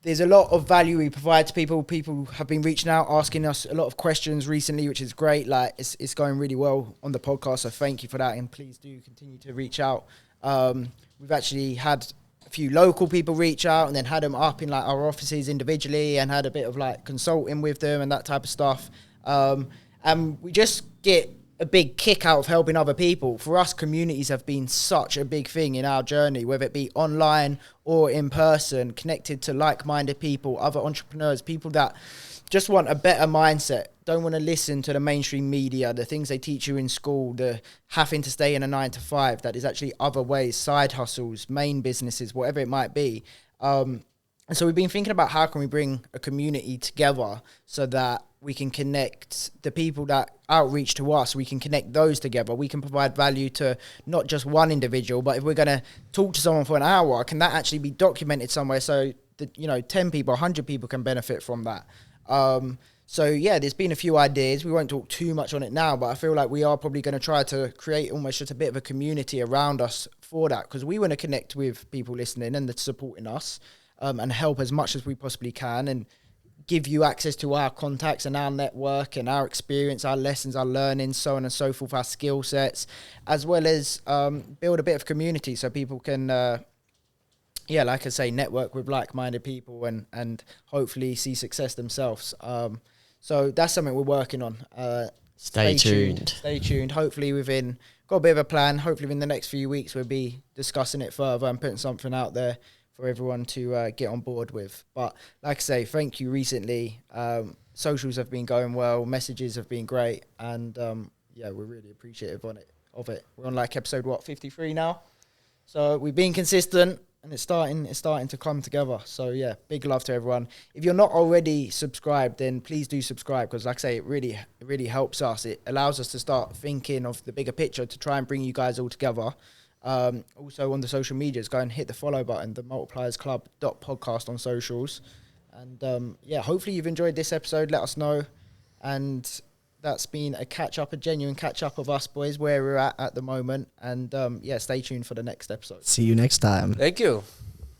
there's a lot of value we provide to people. People have been reaching out, asking us a lot of questions recently, which is great. Like it's going really well on the podcast. So thank you for that. And please do continue to reach out. We've actually had a few local people reach out and then had them up in like our offices individually and had a bit of like consulting with them and that type of stuff. And we just get a big kick out of helping other people. For us, communities have been such a big thing in our journey, whether it be online or in person, connected to like-minded people, other entrepreneurs, people that just want a better mindset, don't want to listen to the mainstream media, the things they teach you in school, the having to stay in a 9 to 5, that is actually other ways, side hustles, main businesses, whatever it might be. And so we've been thinking about how can we bring a community together so that we can connect the people that outreach to us. We can connect those together. We can provide value to not just one individual, but if we're going to talk to someone for an hour, can that actually be documented somewhere so that, 10 people, 100 people can benefit from that? There's been a few ideas. We won't talk too much on it now, but I feel like we are probably going to try to create almost just a bit of a community around us for that, because we want to connect with people listening and that's supporting us, and help as much as we possibly can and give you access to our contacts and our network and our experience, our lessons, our learning, so on and so forth, our skill sets, as well as build a bit of community so people can, like I say, network with like-minded people and hopefully see success themselves. So that's something we're working on. Stay tuned. Stay tuned. Hopefully got a bit of a plan. Hopefully within the next few weeks we'll be discussing it further and putting something out there for everyone to get on board with. But like I say, thank you recently. Socials have been going well. Messages have been great. And we're really appreciative of it. We're on like episode, 53 now? So we've been consistent and it's starting to come together. So yeah, big love to everyone. If you're not already subscribed, then please do subscribe, because like I say, it really helps us. It allows us to start thinking of the bigger picture to try and bring you guys all together. Also on the social medias, go and hit the follow button, the Multipliers Club .podcast on socials. And hopefully you've enjoyed this episode. Let us know. And that's been a genuine catch up of us boys, where we're at the moment. And yeah, stay tuned for the next episode. See you next time. Thank you.